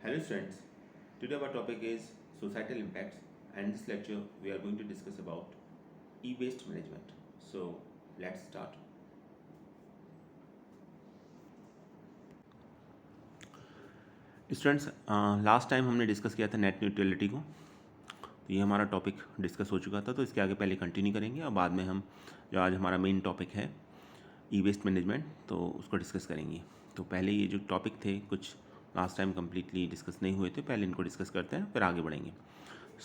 Hello students, today our topic is societal impacts and in this lecture we are going to discuss about e-waste management. So let's start. Students last time हमने discuss किया था net neutrality को, तो ये हमारा topic discuss हो चुका था। तो इसके आगे पहले कंटिन्यू करेंगे और बाद में हम जो आज हमारा मेन टॉपिक है ई वेस्ट मैनेजमेंट, तो उसको डिस्कस करेंगे। तो पहले ये जो टॉपिक थे कुछ लास्ट टाइम कम्प्लीटली डिस्कस नहीं हुए थे, पहले इनको डिस्कस करते हैं फिर आगे बढ़ेंगे।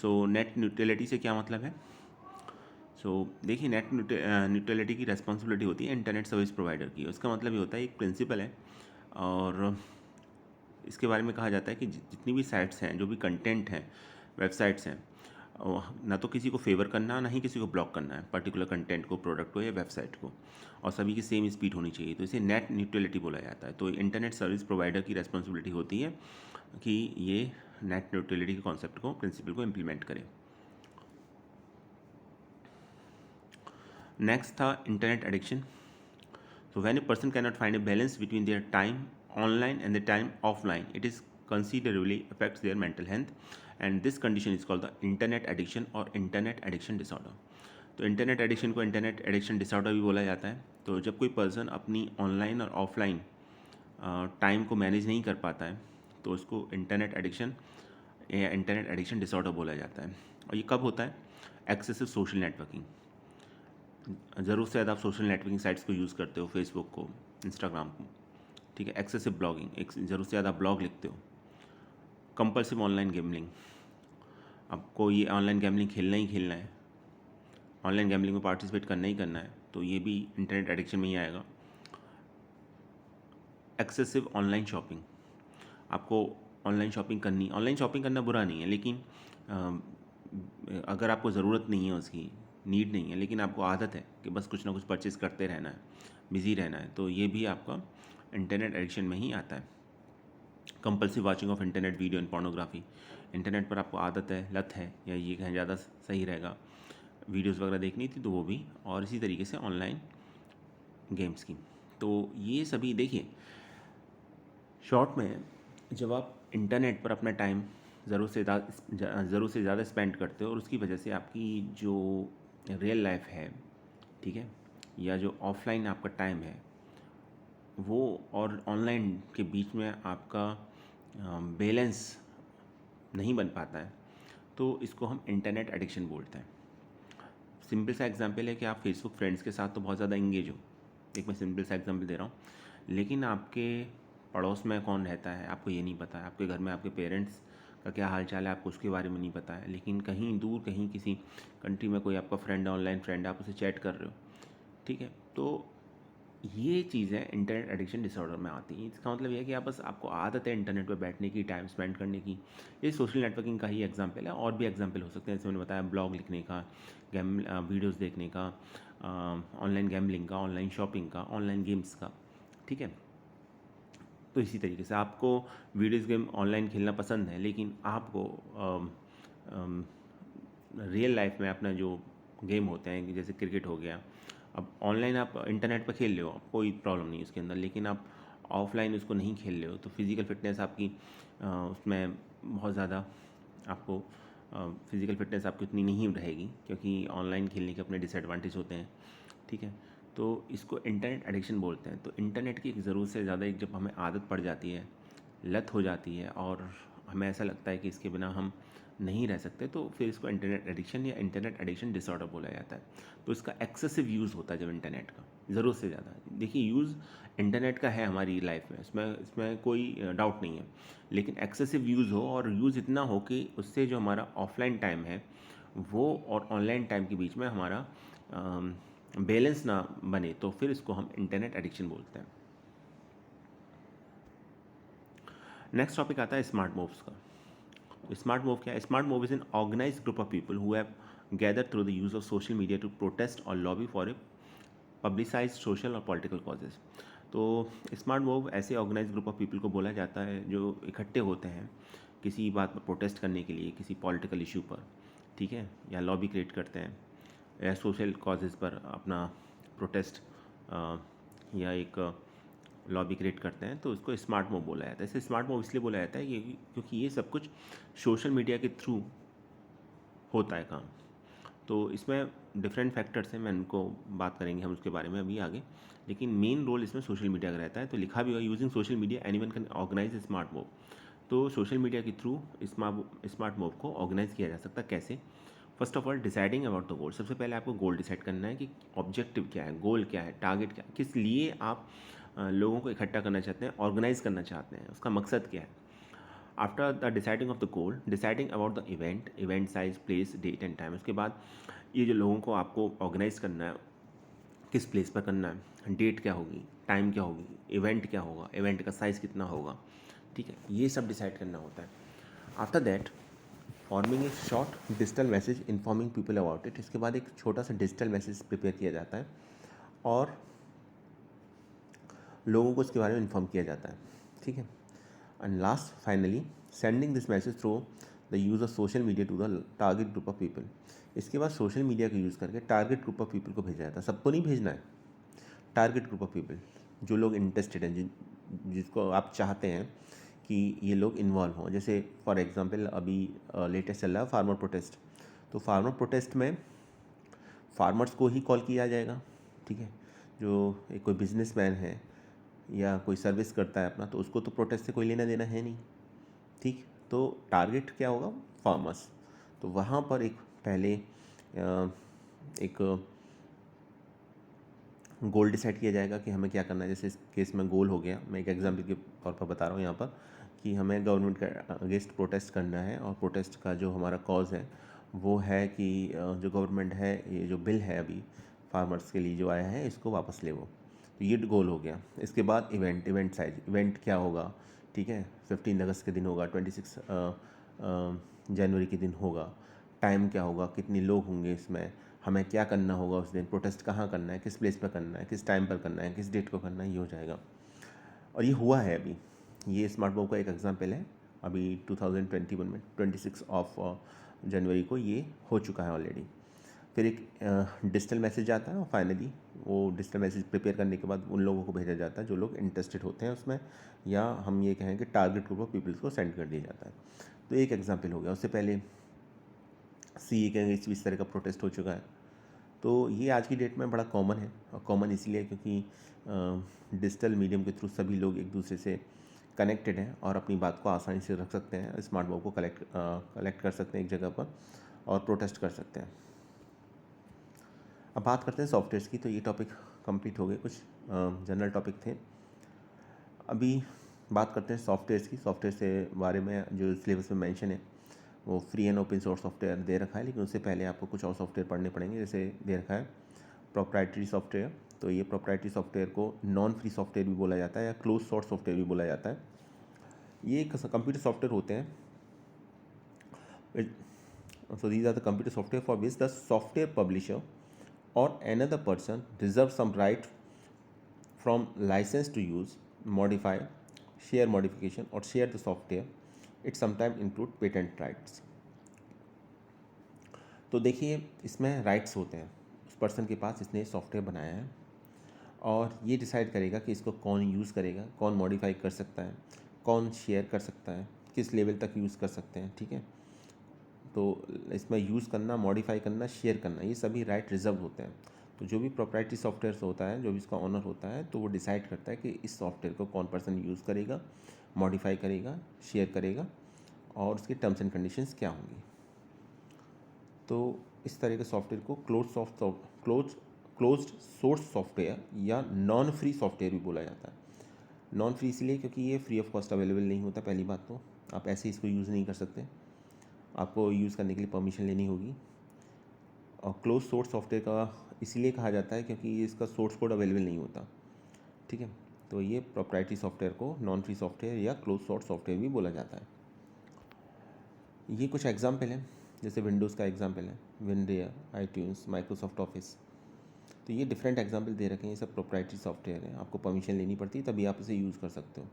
सो नेट न्यूट्रलिटी से क्या मतलब है? देखिए, नेट न्यूट्रलिटी की रेस्पॉन्सिबिलिटी होती है इंटरनेट सर्विस प्रोवाइडर की। उसका मतलब ये होता है, एक प्रिंसिपल है और इसके बारे में कहा जाता है कि जितनी भी साइट्स हैं, जो भी कंटेंट हैं, वेबसाइट्स हैं, ना तो किसी को फेवर करना ना ही किसी को ब्लॉक करना है पर्टिकुलर कंटेंट को, प्रोडक्ट को या वेबसाइट को, और सभी की सेम स्पीड होनी चाहिए। तो इसे नेट न्यूट्रलिटी बोला जाता है। तो इंटरनेट सर्विस प्रोवाइडर की रेस्पॉन्सिबिलिटी होती है कि ये नेट न्यूट्रलिटी के कॉन्सेप्ट को, प्रिंसिपल को इम्प्लीमेंट करें। नेक्स्ट था internet addiction. So when a person cannot find a balance between their time online and the time offline, it is considerably affects their mental health, and this condition is called the internet addiction or internet addiction disorder. तो internet addiction को internet addiction disorder भी बोला जाता है। तो जब कोई person अपनी ऑनलाइन और ऑफलाइन टाइम को मैनेज नहीं कर पाता है तो उसको इंटरनेट एडिक्शन या इंटरनेट एडिक्शन डिसऑर्डर बोला जाता है। और ये कब होता है? एक्सेसिव सोशल नेटवर्किंग, ज़रूरत से ज़्यादा आप सोशल नेटवर्किंग साइट्स को यूज़ करते हो, फेसबुक को, इंस्टाग्राम को, ठीक है। एक्सेसिव ब्लॉगिंग, एक ज़रूरत से ज़्यादा ब्लॉग लिखते हो। कंपल्सिव ऑनलाइन गेमलिंग, आपको ये ऑनलाइन गेमलिंग खेलना ही खेलना है, ऑनलाइन गेमलिंग में पार्टिसिपेट करना ही करना है, तो ये भी इंटरनेट एडिक्शन में ही आएगा। एक्सेसिव ऑनलाइन शॉपिंग, आपको ऑनलाइन शॉपिंग करना बुरा नहीं है, लेकिन अगर आपको ज़रूरत नहीं है, उसकी नीड नहीं है, लेकिन आपको आदत है कि बस कुछ ना कुछ परचेज़ करते रहना है, बिज़ी रहना है, तो ये भी आपका इंटरनेट एडिक्शन में ही आता है। Compulsive watching of internet video and pornography, internet पर आपको आदत है, लत है, या ये कहें ज़्यादा सही रहेगा, वीडियोज़ वगैरह देखनी थी तो वो भी, और इसी तरीके से ऑनलाइन गेम्स की। तो ये सभी देखिए, शॉर्ट में जब आप इंटरनेट पर अपना टाइम ज़रूरत से ज़्यादा स्पेंड करते हो और उसकी वजह से आपकी जो रियल लाइफ है, ठीक है, या जो ऑफलाइन आपका टाइम है वो और ऑनलाइन के बीच में आपका बैलेंस नहीं बन पाता है, तो इसको हम इंटरनेट एडिक्शन बोलते हैं। सिंपल सा एग्जांपल है कि आप फेसबुक फ्रेंड्स के साथ तो बहुत ज़्यादा इंगेज हो, एक मैं सिंपल सा एग्जांपल दे रहा हूँ, लेकिन आपके पड़ोस में कौन रहता है आपको ये नहीं पता है, आपके घर में आपके पेरेंट्स का क्या हाल चाल है आपको उसके बारे में नहीं पता है, लेकिन कहीं दूर, कहीं किसी कंट्री में कोई आपका फ्रेंड है, ऑनलाइन फ्रेंड है, आप उसे चैट कर रहे हो, ठीक है। तो ये चीज़ें इंटरनेट एडिक्शन डिसऑर्डर में आती हैं। इसका मतलब ये है कि आप बस, आपको आदत है इंटरनेट पर बैठने की, टाइम स्पेंड करने की। ये सोशल नेटवर्किंग का ही एग्जांपल है, और भी एग्जांपल हो सकते हैं, जैसे मैंने बताया, ब्लॉग लिखने का, गेम वीडियोस देखने का, ऑनलाइन गैम्बलिंग का, ऑनलाइन शॉपिंग का, ऑनलाइन गेम्स का, ठीक है। तो इसी तरीके से आपको वीडियोस गेम ऑनलाइन खेलना पसंद है, लेकिन आपको रियल लाइफ में अपना जो गेम होते हैं, जैसे क्रिकेट हो गया, अब ऑनलाइन आप इंटरनेट पर खेल रहे हो, कोई प्रॉब्लम नहीं उसके अंदर, लेकिन आप ऑफलाइन उसको नहीं खेल रहे हो, तो फिज़िकल फिटनेस आपकी उसमें बहुत ज़्यादा आपको फिज़िकल फिटनेस आपकी उतनी नहीं रहेगी, क्योंकि ऑनलाइन खेलने के अपने डिसएडवांटेज होते हैं, ठीक है। तो इसको इंटरनेट एडिक्शन बोलते हैं। तो इंटरनेट की एक ज़रूरत से ज़्यादा एक जब हमें आदत पड़ जाती है, लत हो जाती है, और हमें ऐसा लगता है कि इसके बिना हम नहीं रह सकते, तो फिर इसको इंटरनेट एडिक्शन या इंटरनेट एडिक्शन डिसऑर्डर बोला जाता है। तो इसका एक्सेसिव यूज़ होता है जब इंटरनेट का ज़रूरत से ज़्यादा, देखिए यूज़ इंटरनेट का है हमारी लाइफ में, इसमें कोई डाउट नहीं है, लेकिन एक्सेसिव यूज़ हो, और यूज़ इतना हो कि उससे जो हमारा ऑफलाइन टाइम है वो और ऑनलाइन टाइम के बीच में हमारा बैलेंस ना बने, तो फिर इसको हम इंटरनेट एडिक्शन बोलते हैं। नेक्स्ट टॉपिक आता है स्मार्ट मूव्स का। स्मार्ट मूव क्या है? Smart move is an organised group of people who have gather through the use of social media to protest और lobby for a publicise social और political causes. तो smart move ऐसे organise group of people को बोला जाता है जो इकट्ठे होते हैं किसी बात पर प्रोटेस्ट करने के लिए, किसी पॉलिटिकल इशू पर, ठीक है, या लॉबी क्रिएट करते हैं, या सोशल कॉजेज़ पर अपना प्रोटेस्ट या एक लॉबी क्रिएट करते हैं, तो उसको स्मार्ट मोब बोला जाता है। इसे स्मार्ट मोब इसलिए बोला जाता है क्योंकि ये सब कुछ सोशल मीडिया के थ्रू होता है काम। तो इसमें डिफरेंट फैक्टर्स हैं, मैं उनको बात करेंगे हम उसके बारे में अभी आगे, लेकिन मेन रोल इसमें सोशल मीडिया का रहता है। तो लिखा भी हुआ using social media anyone can organize smart mob. तो सोशल मीडिया के थ्रू स्मार्ट मोब को ऑर्गेनाइज किया जा सकता है। कैसे? First of all deciding about the goal. सबसे पहले आपको गोल डिसाइड करना है कि ऑब्जेक्टिव क्या है, गोल क्या है, टारगेट क्या है, किस लिए आप लोगों को इकट्ठा करना चाहते हैं, ऑर्गेनाइज करना चाहते हैं, उसका मकसद क्या है। After the deciding of the goal, deciding about the event size, place, date and time. उसके बाद ये जो लोगों को आपको ऑर्गेनाइज करना है, किस प्लेस पर करना है, डेट क्या होगी, टाइम क्या होगी, इवेंट क्या होगा, इवेंट का साइज़ कितना होगा, ठीक है, ये सब डिसाइड करना होता है। After that forming a short digital message informing people about it. इसके बाद एक छोटा सा डिजिटल मैसेज प्रिपेयर किया जाता है और लोगों को इसके बारे में इन्फॉर्म किया जाता है, ठीक है। And last finally sending this message through the use of social media to the target group of people. इसके बाद सोशल मीडिया का यूज़ करके टारगेट ग्रुप ऑफ पीपल को भेजा जाता है। सबको नहीं भेजना है, टारगेट ग्रुप ऑफ पीपल, जो लोग इंटरेस्टेड हैं, जिसको आप चाहते हैं कि ये लोग इन्वॉल्व हों। जैसे फॉर एग्जांपल अभी लेटेस्ट चल रहा है फार्मर प्रोटेस्ट। तो फार्मर प्रोटेस्ट में फार्मर्स को ही कॉल किया जाएगा, ठीक है। जो एक कोई बिजनेसमैन है या कोई सर्विस करता है अपना, तो उसको तो प्रोटेस्ट से कोई लेना देना है नहीं, ठीक। तो टारगेट क्या होगा? फार्मर्स। तो वहाँ पर एक पहले एक गोल डिसाइड किया जाएगा कि हमें क्या करना है। जैसे इस केस में गोल हो गया, मैं एक एग्जाम्पल के तौर पर बता रहा हूँ यहाँ पर, कि हमें गवर्नमेंट के अगेंस्ट प्रोटेस्ट करना है, और प्रोटेस्ट का जो हमारा कॉज है वो है कि जो गवर्नमेंट है, ये जो बिल है अभी फार्मर्स के लिए जो आया है, इसको वापस ले वो। तो ये गोल हो गया। इसके बाद इवेंट साइज, इवेंट क्या होगा, ठीक है, 15 अगस्त के दिन होगा, 26 जनवरी के दिन होगा, टाइम क्या होगा, कितने लोग होंगे इसमें, हमें क्या करना होगा उस दिन, प्रोटेस्ट कहाँ करना है, किस प्लेस पर करना है, किस टाइम पर करना है, किस डेट को करना है, ये हो जाएगा। और ये हुआ है अभी, ये स्मार्ट मोब का एक एग्जांपल है। अभी 2021 में 26 ऑफ जनवरी को ये हो चुका है ऑलरेडी। फिर एक डिजिटल मैसेज आता है, और फाइनली वो डिजिटल मैसेज प्रिपेयर करने के बाद उन लोगों को भेजा जाता है जो लोग इंटरेस्टेड होते हैं उसमें, या हम ये कहें कि टारगेट ग्रुप ऑफ पीपल्स को सेंड कर दिया जाता है। तो एक एग्जाम्पल हो गया। उससे पहले सीए के इस तरह का प्रोटेस्ट हो चुका है। तो ये आज की डेट में बड़ा कॉमन है, और कॉमन इसलिए क्योंकि डिजिटल मीडियम के थ्रू सभी लोग एक दूसरे से कनेक्टेड हैं और अपनी बात को आसानी से रख सकते हैं, स्मार्ट मोब को कलेक्ट कर सकते हैं एक जगह पर और प्रोटेस्ट कर सकते हैं। अब बात करते हैं सॉफ्टवेयर्स की। तो ये टॉपिक कंप्लीट हो गए, कुछ जनरल टॉपिक थे। अभी बात करते हैं सॉफ्टवेयर्स की। सॉफ्टवेयर से बारे में जो सिलेबस में मेंशन है वो free and open source software दे रखा है, लेकिन उससे पहले आपको कुछ और सॉफ्टवेयर पढ़ने पड़ेंगे। जैसे दे रखा है प्रोप्राइटरी सॉफ्टवेयर। तो ये प्रोप्राइटरी सॉफ्टवेयर को नॉन फ्री सॉफ्टवेयर भी बोला जाता है या क्लोज सोर्स सॉफ्टवेयर भी बोला जाता है। ये कंप्यूटर सॉफ्टवेयर होते हैं। So these are the computer software for which the software publisher और another person reserves some right from license to use, modify, share modification or share the software. It sometimes include patent rights. तो देखिए इसमें rights होते हैं उस person के पास जिसने software बनाया है, और ये डिसाइड करेगा कि इसको कौन यूज़ करेगा, कौन मॉडिफाई कर सकता है, कौन शेयर कर सकता है, किस लेवल तक यूज़ कर सकते हैं, ठीक है। तो इसमें यूज़ करना, मॉडिफाई करना, शेयर करना, ये सभी राइट रिजर्व होते हैं। तो जो भी प्रोप्राइटरी सॉफ्टवेयर होता है, जो भी इसका ऑनर होता है, तो वो डिसाइड करता है कि इस सॉफ्टवेयर को कौन पर्सन यूज़ करेगा, मॉडिफाई करेगा, शेयर करेगा, और उसके टर्म्स एंड कंडीशंस क्या होंगी। तो इस तरह के सॉफ्टवेयर को क्लोज्ड सोर्स सॉफ्टवेयर या नॉन फ्री सॉफ्टवेयर भी बोला जाता है। नॉन फ्री इसलिए क्योंकि ये फ्री ऑफ कॉस्ट अवेलेबल नहीं होता। पहली बात तो आप ऐसे इसको यूज़ नहीं कर सकते, आपको यूज़ करने के लिए परमिशन लेनी होगी। और क्लोज सोर्स सॉफ्टवेयर का इसीलिए कहा जाता है क्योंकि इसका सोर्स कोड अवेलेबल नहीं होता, ठीक है। तो ये प्रोप्राइटरी सॉफ्टवेयर को नॉन फ्री सॉफ्टवेयर या क्लोज सोर्स सॉफ्टवेयर भी बोला जाता है। ये कुछ एग्जाम्पल हैं, जैसे विंडोज़ का एग्जाम्पल है विंडोज, आईट्यून्स, माइक्रोसॉफ्ट ऑफिस। तो ये डिफरेंट एग्जाम्पल दे रखे हैं। ये सब प्रोप्राइटरी सॉफ्टवेयर है, आपको परमिशन लेनी पड़ती है तभी आप इसे यूज़ कर सकते हो।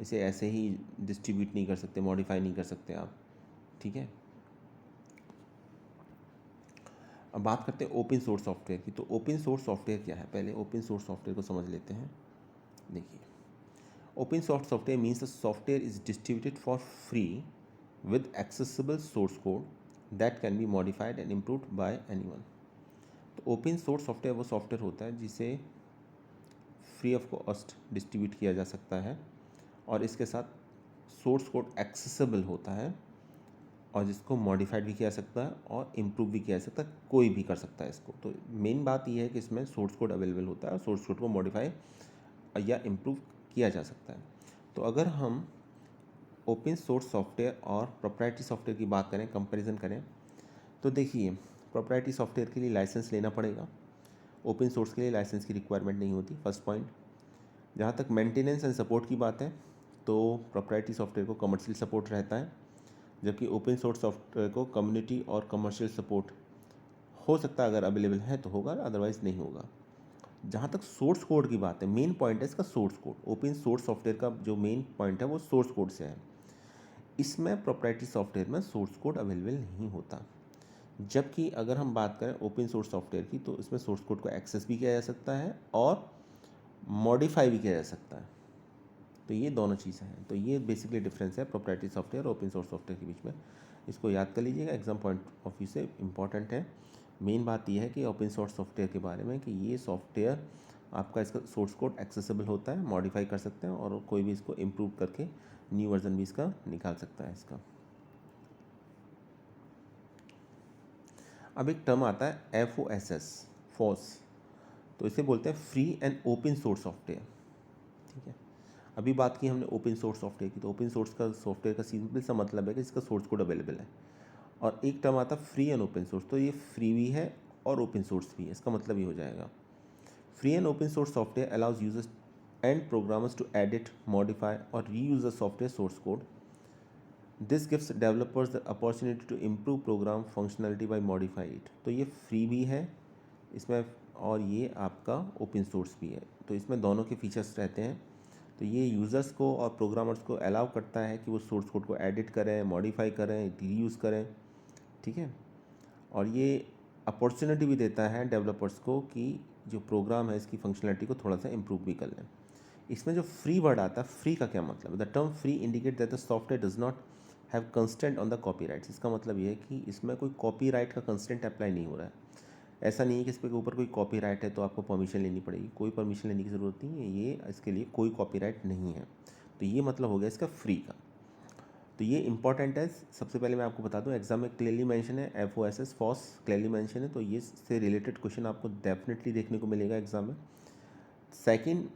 इसे ऐसे ही डिस्ट्रीब्यूट नहीं कर सकते, मॉडिफाई नहीं कर सकते आप, ठीक है। अब बात करते हैं ओपन सोर्स सॉफ्टवेयर की। तो ओपन सोर्स सॉफ्टवेयर क्या है, पहले ओपन सोर्स सॉफ्टवेयर को समझ लेते हैं। देखिए, open source software means the software is distributed for free with accessible source code that can be modified and improved by anyone। तो ओपन सोर्स सॉफ्टवेयर वो सॉफ्टवेयर होता है जिसे फ्री ऑफ कॉस्ट डिस्ट्रीब्यूट किया जा सकता है और इसके साथ सोर्स कोड एक्सेसिबल होता है और जिसको मॉडिफाइड भी किया जा सकता है और इम्प्रूव भी किया जा सकता है, कोई भी कर सकता है इसको। तो मेन बात यह है कि इसमें सोर्स कोड अवेलेबल होता है और सोर्स कोड को मॉडिफाई या इम्प्रूव किया जा सकता है। तो अगर हम ओपन सोर्स सॉफ्टवेयर और प्रोप्राइटरी सॉफ्टवेयर की बात करें, कंपैरिजन करें, तो देखिए प्रोप्राइटरी सॉफ्टवेयर के लिए लाइसेंस लेना पड़ेगा, ओपन सोर्स के लिए लाइसेंस की रिक्वायरमेंट नहीं होती, फर्स्ट पॉइंट। जहाँ तक मेंटेनेंस एंड सपोर्ट की बात है तो प्रोप्राइटरी सॉफ्टवेयर को कमर्शियल सपोर्ट रहता है, जबकि ओपन सोर्स सॉफ्टवेयर को कम्युनिटी और कमर्शियल सपोर्ट हो सकता है, अगर अवेलेबल है तो होगा, अदरवाइज़ नहीं होगा। जहाँ तक सोर्स कोड की बात है, मेन पॉइंट है इसका source code. Open source software का जो मेन पॉइंट है वो सोर्स कोड से है। इसमें प्रोप्राइटरी सॉफ्टवेयर में सोर्स कोड अवेलेबल नहीं होता। जबकि अगर हम बात करें ओपन सोर्स सॉफ्टवेयर की तो इसमें सोर्स कोड को एक्सेस भी किया जा सकता है और मॉडिफाई भी किया जा सकता है। तो ये दोनों चीज़ें हैं। तो ये बेसिकली डिफरेंस है प्रोप्राइटरी सॉफ्टवेयर और ओपन सोर्स सॉफ्टवेयर के बीच में। इसको याद कर लीजिएगा, एग्जाम पॉइंट ऑफ व्यू से इम्पॉर्टेंट है। मेन बात यह है कि ओपन सोर्स सॉफ्टवेयर के बारे में कि ये सॉफ्टवेयर आपका इसका सोर्स कोड एक्सेसिबल होता है, मॉडिफाई कर सकते हैं और कोई भी इसको इम्प्रूव करके न्यू वर्जन भी इसका निकाल सकता है इसका। अब एक टर्म आता है FOSS, फॉस, तो इसे बोलते हैं free and open source software. ठीक है, अभी बात की हमने ओपन सोर्स सॉफ्टवेयर की, तो ओपन सोर्स का सॉफ्टवेयर का सिंपल सा मतलब है कि इसका सोर्स कोड अवेलेबल है। और एक टर्म आता है फ्री एंड ओपन सोर्स, तो ये फ्री भी है और ओपन सोर्स भी है। इसका मतलब ये हो जाएगा free and open source software allows users and programmers to edit, modify और reuse the software source code. This gives developers the opportunity to improve program functionality by modify it. तो ये फ्री भी है इसमें और ये आपका ओपन सोर्स भी है, तो इसमें दोनों के फीचर्स रहते हैं। तो ये यूज़र्स को और प्रोग्रामर्स को अलाउ करता है कि वो सोर्स कोड को एडिट करें, मॉडिफाई करें, रीयूज़ करें। ठीक है, और ये अपॉर्चुनिटी भी देता है डेवलपर्स को कि जो प्रोग्राम है इसकी फंक्शनलिटी को थोड़ा सा इम्प्रूव भी कर लें। इसमें जो फ्री वर्ड आता है, फ्री का क्या मतलब है? The term free indicate that the software does not have constant on the copyrights. इसका मतलब ये है कि इसमें कोई कॉपीराइट का कंस्टेंट अप्लाई नहीं हो रहा है। ऐसा नहीं है कि इस पे के ऊपर कोई कॉपीराइट है तो आपको परमिशन लेनी पड़ेगी, कोई परमिशन लेने की ज़रूरत नहीं है, ये इसके लिए कोई कॉपीराइट नहीं है। तो ये मतलब हो गया इसका फ्री का। तो ये इंपॉर्टेंट है। सबसे पहले मैं आपको बता दूं, एग्जाम में क्लियरली मेंशन है, FOSS फॉस क्लियरली मेंशन है, तो ये से रिलेटेड क्वेश्चन आपको डेफिनेटली देखने को मिलेगा एग्जाम में। सेकंड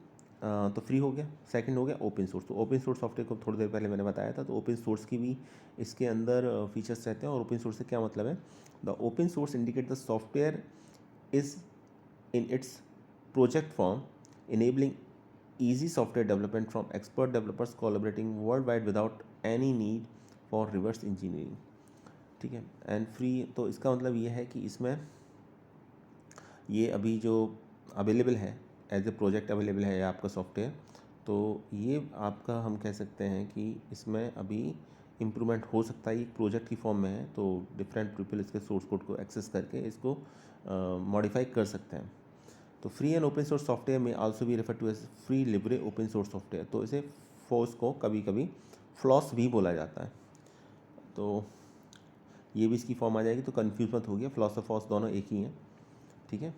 तो फ्री हो गया, सेकंड हो गया ओपन सोर्स। तो ओपन सोर्स सॉफ्टवेयर को थोड़ी देर पहले मैंने बताया था, तो ओपन सोर्स की भी इसके अंदर फीचर्स रहते हैं। और ओपन सोर्स से क्या मतलब है? The open source indicate the software is in its project form, enabling easy software development from expert developers collaborating worldwide without any need for reverse engineering। ठीक है, एंड फ्री, तो इसका मतलब ये है कि इसमें ये अभी जो अवेलेबल है एज ए प्रोजेक्ट अवेलेबल है आपका सॉफ्टवेयर, तो ये आपका हम कह सकते हैं कि इसमें अभी इम्प्रूवमेंट हो सकता है। ये प्रोजेक्ट की फॉर्म में है, तो डिफरेंट पीपल इसके सोर्स कोड को एक्सेस करके इसको मॉडिफाई कर सकते हैं। तो free and open source software में आल्सो भी refer to as free libre open source software. तो इसे फोर्स को कभी कभी फ्लॉस भी बोला जाता है। तो ये भी इसकी फॉर्म आ जाएगी, तो कन्फ्यूज मत हो गया, फ्लॉस और फॉस दोनों एक ही हैं। ठीक है,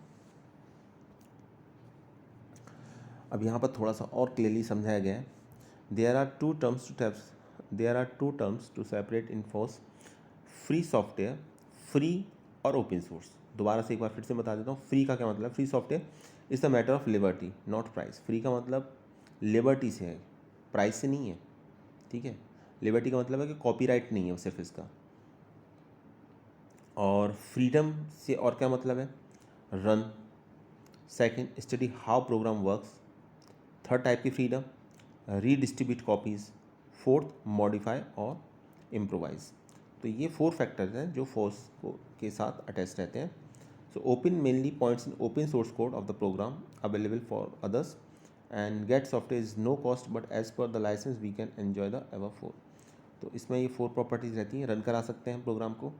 अब यहाँ पर थोड़ा सा और क्लियरली समझाया गया है। There are two terms to separate in FOSS free software, free और ओपन सोर्स। दोबारा से एक बार फिर से बता देता हूँ, फ्री का क्या मतलब? Free software is the matter of liberty not price. Free का मतलब लिबर्टी से है, प्राइस से नहीं है। ठीक है, लिबर्टी का मतलब है कि कॉपीराइट नहीं है सिर्फ इसका। और फ्रीडम से और क्या मतलब है? Run. Second, study how program works. Third type की freedom, redistribute copies. Fourth, modify और इम्प्रोवाइज। तो ये 4 फैक्टर्स हैं जो फोर्स को के साथ अटैच रहते हैं। So open mainly points in open source code of the program available for others and get software is no cost but as per the license we can enjoy the ever 4। तो इसमें ये 4 properties रहती हैं। Run करा सकते हैं programme को,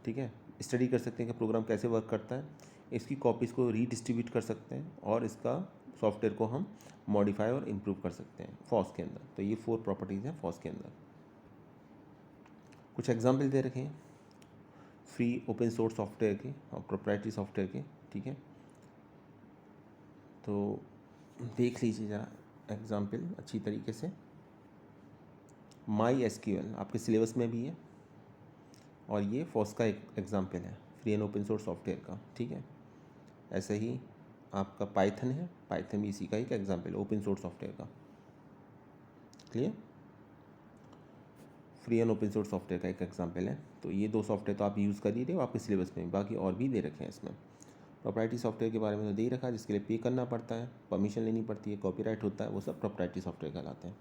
ठीक है, स्टडी कर सकते हैं कि प्रोग्राम कैसे वर्क करता है, इसकी कॉपीज़ को रीडिस्ट्रीब्यूट कर सकते हैं और इसका सॉफ्टवेयर को हम मॉडिफाई और इम्प्रूव कर सकते हैं फॉस के अंदर। तो ये 4 प्रॉपर्टीज़ हैं फॉस के अंदर। कुछ एग्जाम्पल दे रखे हैं फ्री ओपन सोर्स सॉफ्टवेयर के और प्रोप्राइटरी सॉफ्टवेयर के, ठीक है। तो देख लीजिए ज़रा एग्जाम्पल अच्छी तरीके से। MySQL आपके सिलेबस में भी है और ये फॉस का एक एग्जाम्पल है free and open source software का, ठीक है। ऐसे ही आपका पाइथन है, पाइथन भी इसी का एक एग्जाम्पल ओपन सोर्स सॉफ्टवेयर का। Clear? Free and open source software का एक एग्जाम्पल है। तो ये 2 सॉफ्टवेयर तो आप यूज़ कर ही रहे हो आपके सिलेबस में, बाकी और भी दे रखे हैं इसमें। प्रोप्राइटरी सॉफ्टवेयर के बारे में तो दे ही रखा है, जिसके लिए पे करना पड़ता है, परमिशन लेनी पड़ती है, कॉपीराइट होता है, वो सब प्रोप्राइटरी सॉफ्टवेयर कहलाते हैं।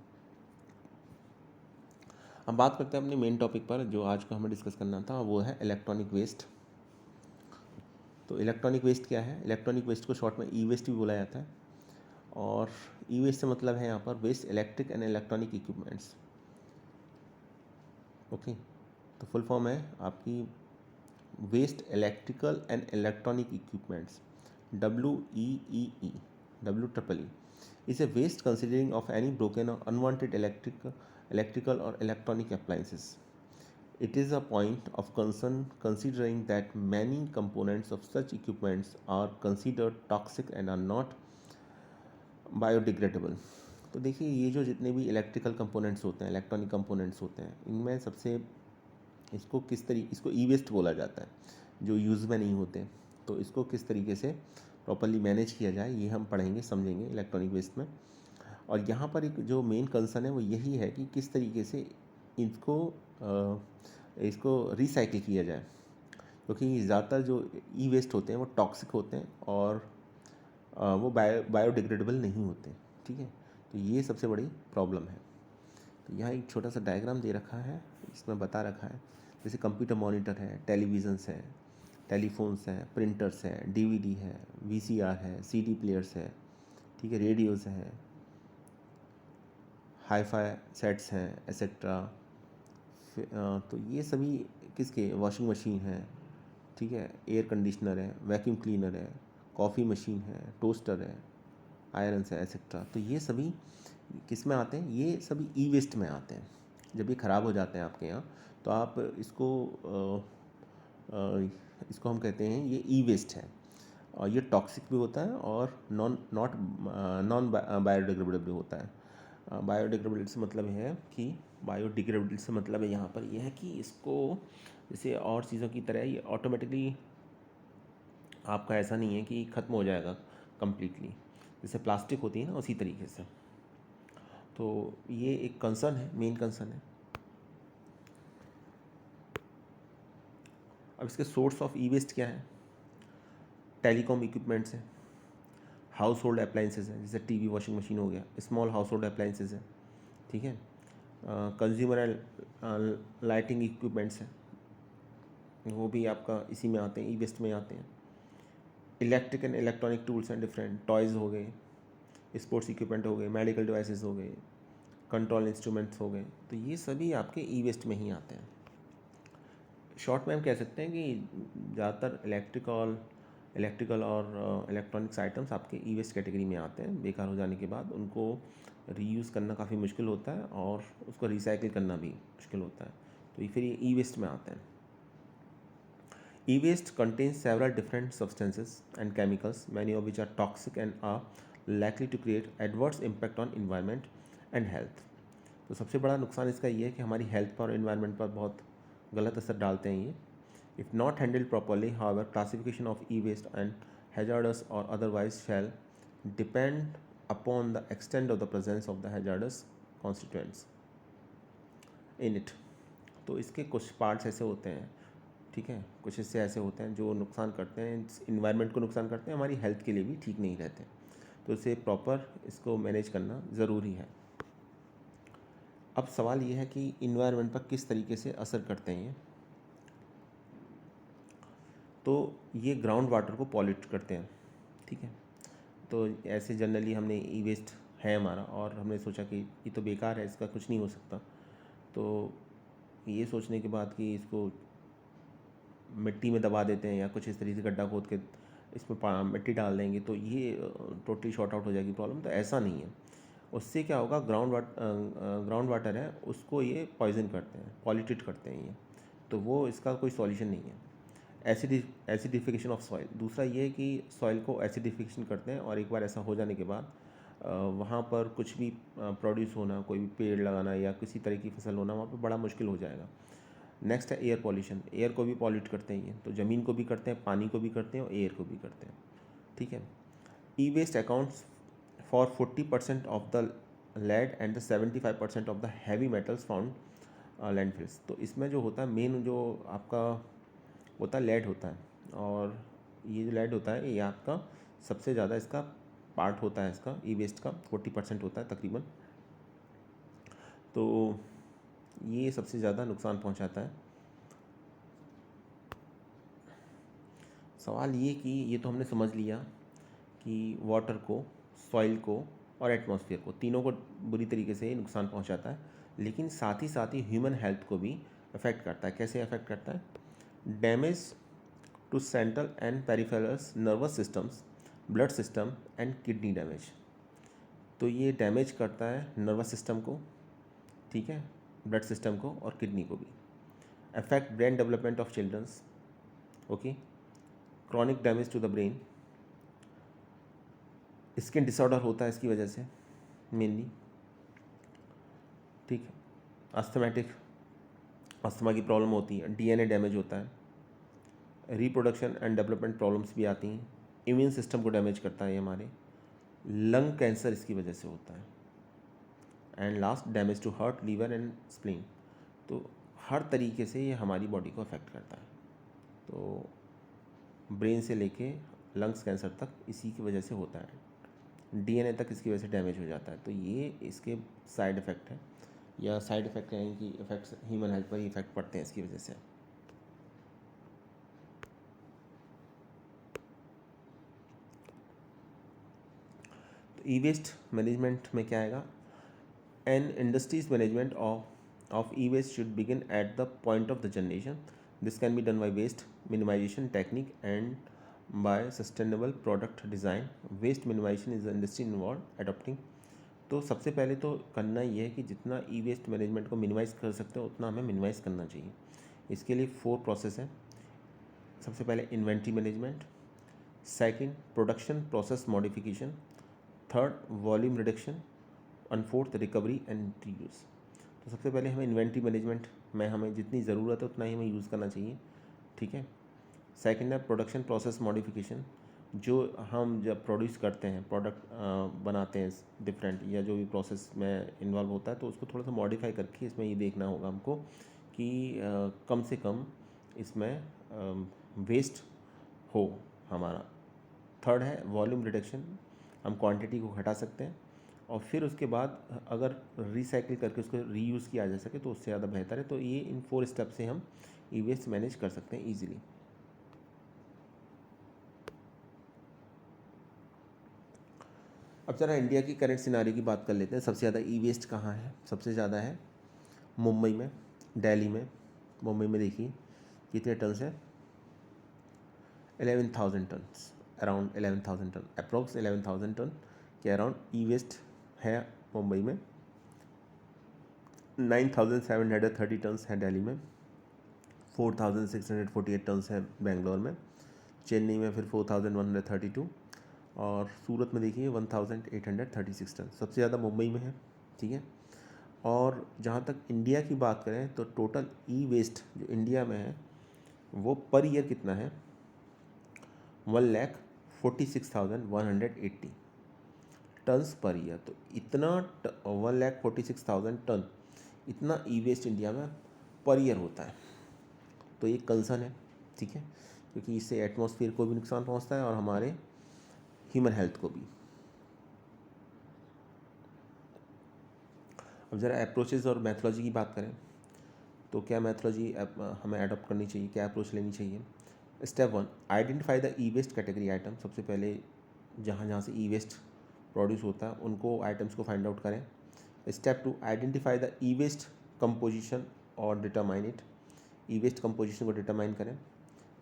अब बात करते हैं अपने मेन टॉपिक पर, जो आज को हमें डिस्कस करना था, वो है इलेक्ट्रॉनिक वेस्ट। तो इलेक्ट्रॉनिक वेस्ट क्या है? इलेक्ट्रॉनिक वेस्ट को शॉर्ट में ई वेस्ट भी बोला जाता है, और ई वेस्ट से मतलब है यहाँ पर waste electric and electronic equipments. Okay, तो फुल फॉर्म है आपकी waste electrical and electronic equipments, WEEE, WEEE is a waste considering of any broken or unwanted electrical or electronic appliances. It is a point of concern considering that many components of such equipments are considered toxic and are not biodegradable. तो देखिए ये जो जितने भी electrical components होते हैं, electronic components होते हैं, इनमें सबसे इसको ई वेस्ट बोला जाता है जो यूज़ में नहीं होते। तो इसको किस तरीके से प्रॉपरली मैनेज किया जाए ये हम पढ़ेंगे, समझेंगे इलेक्ट्रॉनिक वेस्ट में। और यहाँ पर एक जो मेन कंसर्न है वो यही है कि किस तरीके से इसको रिसाइकिल किया जाए, क्योंकि ज़्यादातर जो ई वेस्ट होते हैं वो टॉक्सिक होते हैं और वो बायोडिग्रेडेबल नहीं होते, ठीक है। तो ये सबसे बड़ी प्रॉब्लम है। तो यहाँ एक छोटा सा डायग्राम दे रखा है, इसमें बता रखा है जैसे कंप्यूटर मॉनिटर है, टेलीविज़न्स है, टेलीफोन्स हैं, प्रिंटर्स है, DVD है, VCR है, CD प्लेयर्स है, ठीक है, रेडियोज़ हैं, हाई-फाई सेट्स हैं, एसेट्रा। तो ये सभी किसके, वॉशिंग मशीन है, ठीक है, एयर कंडीशनर है, वैक्यूम क्लीनर है, कॉफ़ी मशीन है, टोस्टर है, आयरन्स है, एसेट्रा। तो ये सभी किस में आते हैं? ये सभी ई वेस्ट में आते हैं। जब ये ख़राब हो जाते हैं आपके यहाँ तो आप इसको हम कहते हैं ये ई वेस्ट है, और ये टॉक्सिक भी होता है और नॉन बायोडिग्रेडेबल भी होता है। बायोडिग्रेडेबल से मतलब है कि बायोडिग्रेडेबल से मतलब है यहाँ पर यह है कि इसको जैसे और चीज़ों की तरह ये ऑटोमेटिकली आपका ऐसा नहीं है कि ख़त्म हो जाएगा कम्प्लीटली, जैसे प्लास्टिक होती है ना उसी तरीके से। तो ये एक कंसर्न है, मेन कंसर्न है। अब इसके सोर्स ऑफ ई वेस्ट क्या है? टेलीकॉम इक्विपमेंट्स है, हाउस होल्ड अप्लाइंसेज है, जैसे TV वॉशिंग मशीन हो गया, स्मॉल हाउस होल्ड अप्लाइंसेज है, ठीक है। कंज्यूमर लाइटिंग इक्विपमेंट्स हैं, वो भी आपका इसी में आते हैं, ई वेस्ट में आते हैं। Electric and electronic tools and different toys हो गए, स्पोर्ट्स इक्विपमेंट हो गए, मेडिकल डिवाइसेस हो गए, कंट्रोल इंस्ट्रूमेंट्स हो गए। तो ये सभी आपके ई वेस्ट में ही आते हैं। शॉर्ट में हम कह सकते हैं कि ज़्यादातर इलेक्ट्रिकल और इलेक्ट्रॉनिक्स आइटम्स आपके ई वेस्ट कैटेगरी में आते हैं। बेकार हो जाने के बाद उनको रीयूज़ करना काफ़ी मुश्किल होता है और उसको रिसाइकिल करना भी मुश्किल होता है, तो ये फिर ये ई वेस्ट में आते हैं। ई waste contains several different substances and chemicals, many of which are toxic and are likely to create adverse impact on environment and health. तो सबसे बड़ा नुकसान इसका ये है कि हमारी हेल्थ पर और इन्वायरमेंट पर बहुत गलत असर डालते हैं ये। If not handled properly, however, classification of e waste and hazardous और otherwise shall depend upon the extent of the presence of the hazardous constituents in it. तो इसके कुछ पार्ट्स ऐसे होते हैं, ठीक है, कुछ हिस्से ऐसे होते हैं जो नुकसान करते हैं, इन्वायरमेंट को नुकसान करते हैं, हमारी हेल्थ के लिए भी ठीक नहीं रहते। तो इसे प्रॉपर इसको मैनेज करना ज़रूरी है। अब सवाल ये है कि इन्वायरमेंट पर किस तरीके से असर करते हैं ये। तो ये ग्राउंड वाटर को पॉल्यूट करते हैं, ठीक है। तो ऐसे जनरली हमने ई वेस्ट है हमारा और हमने सोचा कि ये तो बेकार है, इसका कुछ नहीं हो सकता। तो ये सोचने के बाद कि इसको मिट्टी में दबा देते हैं या कुछ इस तरीके से गड्ढा खोद के इसमें मिट्टी डाल देंगे तो ये टोटली शॉर्ट आउट हो जाएगी प्रॉब्लम। तो ऐसा नहीं है। उससे क्या होगा, ग्राउंड वाटर है उसको ये पॉइजन करते हैं, पॉल्यूटेड करते हैं ये, तो वो इसका कोई सॉल्यूशन नहीं है। एसिडिफिकेशन ऑफ सॉइल, दूसरा ये है कि सॉइल को एसिडिफिकेशन करते हैं, और एक बार ऐसा हो जाने के बाद वहाँ पर कुछ भी प्रोड्यूस होना, कोई भी पेड़ लगाना या किसी तरह की फसल होना वहाँ पर बड़ा मुश्किल हो जाएगा। नेक्स्ट है एयर पॉल्यूशन, एयर को भी पॉल्यूट करते हैं ये, तो ज़मीन को भी करते हैं, पानी को भी करते हैं और एयर को भी करते हैं। ठीक है। E waste accounts for 40% of the lead and the 75% of the heavy metals found landfills. तो इसमें जो होता है मेन जो आपका होता है लेड होता है, और ये जो लेड होता है ये आपका सबसे ज़्यादा इसका पार्ट होता है, इसका ई वेस्ट का 40% होता है तकरीबन। तो ये सबसे ज़्यादा नुकसान पहुंचाता है। सवाल ये कि ये तो हमने समझ लिया कि वाटर को, सॉइल को और एटमॉस्फेयर को, तीनों को बुरी तरीके से नुकसान पहुंचाता है, लेकिन साथ ही ह्यूमन हेल्थ को भी अफेक्ट करता है। कैसे अफेक्ट करता है? Damage to central and peripherals nervous systems, blood system and kidney damage. तो ये डैमेज करता है नर्वस सिस्टम को, ठीक है, ब्लड सिस्टम को और किडनी को भी। Affect brain development of childrens, okay. Chronic damage to the brain, skin disorder होता है इसकी वजह से मेनली, ठीक है। अस्थमा की प्रॉब्लम होती है, डीएनए डैमेज होता है, रिप्रोडक्शन एंड डेवलपमेंट प्रॉब्लम्स भी आती हैं, इम्यून सिस्टम को डैमेज करता है ये हमारे, लंग कैंसर इसकी वजह से होता है, and last damage to heart, liver and spleen. तो हर तरीके से ये हमारी बॉडी को अफेक्ट करता है। तो ब्रेन से लेके लंग्स कैंसर तक इसी की वजह से होता है, डीएनए तक इसकी वजह से डैमेज हो जाता है। तो ये इसके साइड इफ़ेक्ट हैं, या साइड इफ़ेक्ट हैं कि इफ़ेक्ट्स ह्यूमन हेल्थ पर ही इफ़ेक्ट पड़ते हैं इसकी वजह से। तो ई वेस्ट मैनेजमेंट में क्या आएगा? An industries management of e waste should begin at the point of the generation. This can be done by waste minimization technique and by sustainable product design. Waste minimization is the industry involve adopting. तो सबसे पहले तो करना ये है कि जितना e waste management को मिनिमाइज़ कर सकते हो उतना हमें मिनिमाइज़ करना चाहिए। इसके लिए 4 प्रोसेस है। सबसे पहले inventory management, second production process modification, third volume reduction, and fourth recovery and reuse. तो सबसे पहले हमें इन्वेंट्री मैनेजमेंट में हमें जितनी ज़रूरत है उतना ही हमें यूज़ करना चाहिए, ठीक है। सेकंड है प्रोडक्शन प्रोसेस मॉडिफिकेशन, जो हम जब प्रोड्यूस करते हैं, प्रोडक्ट बनाते हैं डिफरेंट, या जो भी प्रोसेस में इन्वॉल्व होता है, तो उसको थोड़ा सा मॉडिफाई करके इसमें ये देखना होगा हमको कि कम से कम इसमें वेस्ट हो हमारा। थर्ड है वॉल्यूम रिडक्शन, हम क्वांटिटी को घटा सकते हैं, और फिर उसके बाद अगर रिसाइकिल करके उसको रीयूज़ किया जा सके तो उससे ज़्यादा बेहतर है। तो ये इन 4 स्टेप से हम ई वेस्ट मैनेज कर सकते हैं ईजिली। अब ज़रा इंडिया की करंट सिनारी की बात कर लेते हैं। सबसे ज़्यादा ई वेस्ट कहाँ है? सबसे ज़्यादा है मुंबई में, दिल्ली में। मुंबई में देखिए कितने टन है, 11,000 ton, around 11,000 ton, approx 11,000 ton के अराउंड ई वेस्ट है मुंबई में। 9,730 टन्स है दिल्ली में, 4,648 टन्स है बेंगलोर में, चेन्नई में फिर 4,132, और सूरत में देखिए 1,836 टन। सबसे ज़्यादा मुंबई में है, ठीक है। और जहाँ तक इंडिया की बात करें तो टोटल ई वेस्ट जो इंडिया में है वो पर ईयर कितना है? 1,46,180 टन्स पर ईयर। तो इतना 1,46,000 टन इतना ई वेस्ट इंडिया में पर ईयर होता है। तो ये कंसर्न है, ठीक है, क्योंकि इससे एटमॉस्फेयर को भी नुकसान पहुंचता है और हमारे ह्यूमन हेल्थ को भी। अब ज़रा अप्रोचेज़ और मैथोलॉजी की बात करें तो क्या मैथोलॉजी हमें अडॉप्ट करनी चाहिए, क्या अप्रोच लेनी चाहिए? Step 1, identify the e waste category item. सबसे पहले जहाँ जहाँ से ई वेस्ट प्रोड्यूस होता है उनको आइटम्स को फाइंड आउट करें। Step 2, identify the e waste composition और determine it. E waste composition को डिटरमाइन करें।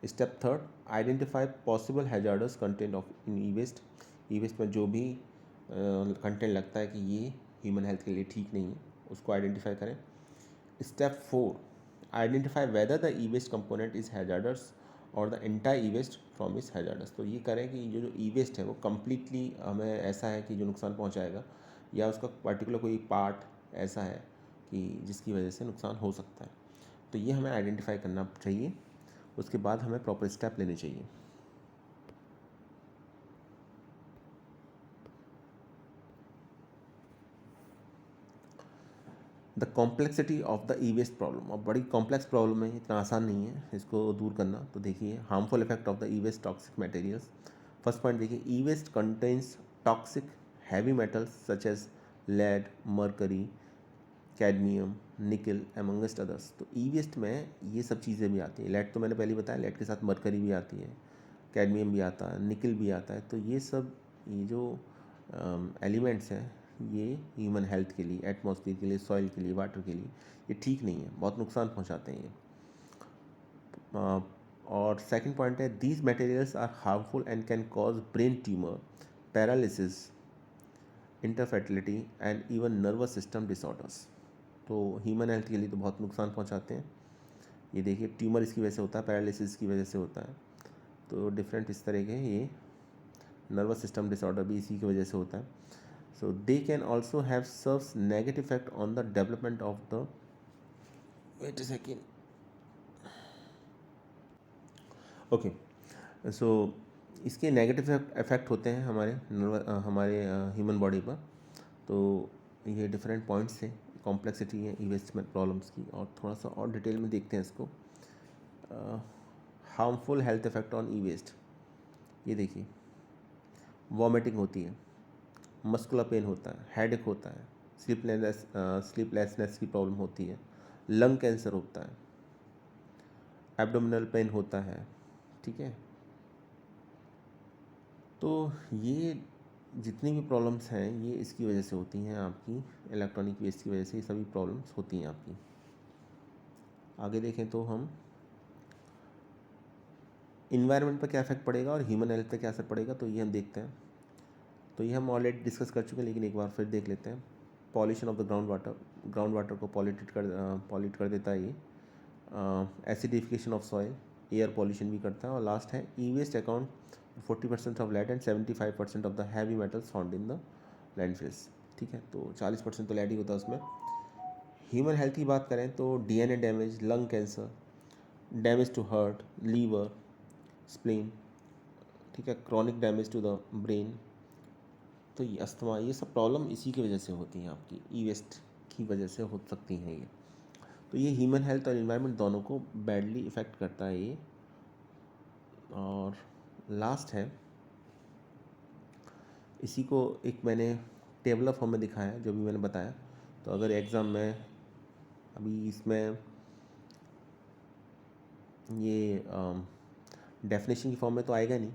Step third, identify possible hazardous content of in e waste. E waste में जो भी कंटेंट लगता है कि ये ह्यूमन हेल्थ के लिए ठीक नहीं है, उसको आइडेंटिफाई करें। Step four, identify whether the e waste component is hazardous और the entire e waste from is hazardous. तो ये करें कि जो ई वेस्ट है वो कम्प्लीटली हमें ऐसा है कि जो नुकसान पहुंचाएगा, या उसका पर्टिकुलर कोई पार्ट ऐसा है कि जिसकी वजह से नुकसान हो सकता है। तो ये हमें आइडेंटिफाई करना चाहिए, उसके बाद हमें प्रॉपर स्टेप लेने चाहिए। The complexity of the e waste problem, और बड़ी कॉम्प्लेक्स प्रॉब्लम है, इतना आसान नहीं है इसको दूर करना। तो देखिए, harmful effect of the e waste toxic materials. First point देखिए, e waste contains toxic heavy metals such as lead, mercury, cadmium, nickel amongst others. तो ई वेस्ट में ये सब चीज़ें भी आती हैं। लेड तो मैंने पहले बताया, लेड के साथ मरकरी भी आती है, कैडमियम भी आता है, निकल भी आता है। तो ये सब, ये जो एलिमेंट्स हैं, ये ह्यूमन हेल्थ के लिए, एटमॉस्फेयर के लिए, सॉइल के लिए, वाटर के लिए ये ठीक नहीं है, बहुत नुकसान पहुंचाते हैं ये। और सेकंड पॉइंट है, these materials are harmful and can cause brain tumour, paralysis, infertility and even nervous system disorders. तो ह्यूमन हेल्थ के लिए तो बहुत नुकसान पहुंचाते हैं। ये देखिए, ट्यूमर इसकी वजह से होता है, पैरालिसिस की वजह से होता है। तो डिफरेंट इस तरह के ये नर्वस सिस्टम डिसऑर्डर भी इसी की वजह से होता है। So they can also have severe negative effect on the development of the, wait a second, okay. So इसके नेगेटिव इफेक्ट होते हैं हमारे ह्यूमन बॉडी पर। तो ये डिफरेंट पॉइंट्स हैं, कॉम्प्लेक्सिटी है ई वेस्ट प्रॉब्लम्स की, और थोड़ा सा और डिटेल में देखते हैं इसको। Harmful health effect on e waste, ये देखिए, वॉमिटिंग होती है, मस्कुलर पेन होता है, हेडेक होता है, स्लीपलेसनेस की प्रॉब्लम होती है, लंग कैंसर होता है, एब्डोमिनल पेन होता है, ठीक है। तो ये जितनी भी प्रॉब्लम्स हैं, ये इसकी वजह से होती हैं, आपकी इलेक्ट्रॉनिक वेस्ट की वजह से ये सभी प्रॉब्लम्स होती हैं आपकी। आगे देखें तो हम इन्वायरमेंट पर क्या इफेक्ट पड़ेगा और ह्यूमन हेल्थ पर क्या असर पड़ेगा, तो ये हम देखते हैं। तो ये हम ऑलरेडी डिस्कस कर चुके हैं, लेकिन एक बार फिर देख लेते हैं। Pollution of the ground water को पॉल्यूट कर देता है ये। Acidification of soil, air pollution भी करता है। और लास्ट है, e waste account 40% of lead and 75% of the heavy metals found in the landfills. ठीक है, तो 40% तो लेड ही होता है उसमें। ह्यूमन हेल्थ की बात करें तो DNA damage, lung cancer, damage to heart, liver, spleen, ठीक है, chronic damage to the brain. तो ये अस्थमा, ये सब प्रॉब्लम इसी की वजह से होती हैं, आपकी ई वेस्ट की वजह से हो सकती हैं ये। तो ये ह्यूमन हेल्थ और इन्वायरमेंट दोनों को बैडली इफ़ेक्ट करता है ये। और लास्ट है, इसी को एक मैंने टेबलर फॉर्म में दिखाया, जो भी मैंने बताया। तो अगर एग्ज़ाम में अभी इसमें ये डेफिनेशन की फॉर्म में तो आएगा नहीं,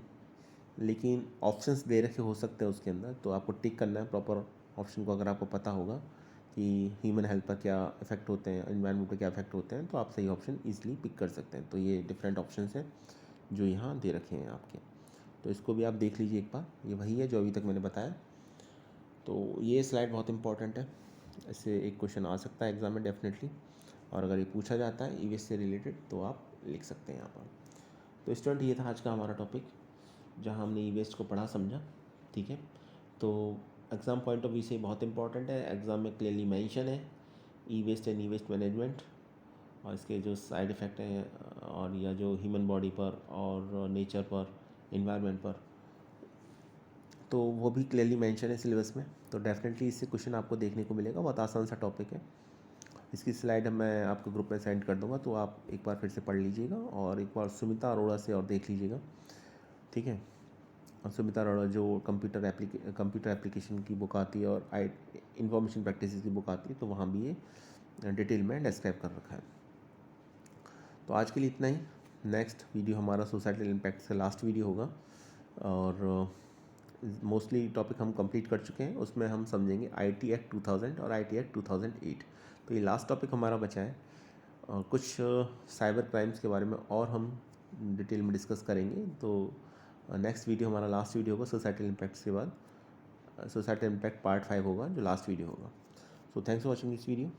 लेकिन ऑप्शंस दे रखे हो सकते हैं उसके अंदर, तो आपको टिक करना है प्रॉपर ऑप्शन को। अगर आपको पता होगा कि ह्यूमन हेल्थ पर क्या इफेक्ट होते हैं, एनवायरनमेंट पर क्या इफेक्ट होते हैं, तो आप सही ऑप्शन ईजिली पिक कर सकते हैं। तो ये डिफरेंट ऑप्शंस हैं जो यहाँ दे रखे हैं आपके, तो इसको भी आप देख लीजिए एक बार। ये वही है जो अभी तक मैंने बताया। तो ये स्लाइड बहुत इंपॉर्टेंट है, इससे एक क्वेश्चन आ सकता है एग्ज़ाम में डेफिनेटली, और अगर ये पूछा जाता है ईवीएस से रिलेटेड तो आप लिख सकते हैं यहाँ पर। तो स्टूडेंट, ये था आज का हमारा टॉपिक, जहाँ हमने ई वेस्ट को पढ़ा समझा। ठीक है, तो एग्ज़ाम पॉइंट ऑफ व्यू से बहुत इंपॉर्टेंट है, एग्ज़ाम में क्लियरली मेंशन है e waste and e waste management, और इसके जो साइड इफ़ेक्ट हैं, और या जो ह्यूमन बॉडी पर और नेचर पर, इन्वायरमेंट पर, तो वो भी क्लियरली मेंशन है सिलेबस में। तो डेफिनेटली इससे क्वेश्चन आपको देखने को मिलेगा, बहुत आसान सा टॉपिक है। इसकी स्लाइड मैं आपको ग्रुप में सेंड कर दूंगा, तो आप एक बार फिर से पढ़ लीजिएगा, और एक बार सुमिता अरोड़ा से और देख लीजिएगा। ठीक है, और सुमिता अरोड़ा जो कंप्यूटर एप्लीकेशन की बुक आती है, और इंफॉर्मेशन प्रैक्टिस की बुक आती है, तो वहाँ भी ये डिटेल में डिस्क्राइब कर रखा है। तो आज के लिए इतना ही। नेक्स्ट वीडियो हमारा सोसाइटल इम्पैक्ट का लास्ट वीडियो होगा, और मोस्टली टॉपिक हम कंप्लीट कर चुके हैं। उसमें हम समझेंगे आईटी एक्ट 2000 और आईटी एक्ट 2008। तो ये लास्ट टॉपिक हमारा बचा है, और कुछ साइबर क्राइम्स के बारे में और हम डिटेल में डिस्कस करेंगे। तो नेक्स्ट वीडियो हमारा लास्ट वीडियो होगा सोसाइटल इम्पैक्ट्स के बाद। सोसाइटल इम्पैक्ट पार्ट 5 होगा जो लास्ट वीडियो होगा। So thanks for watching this video.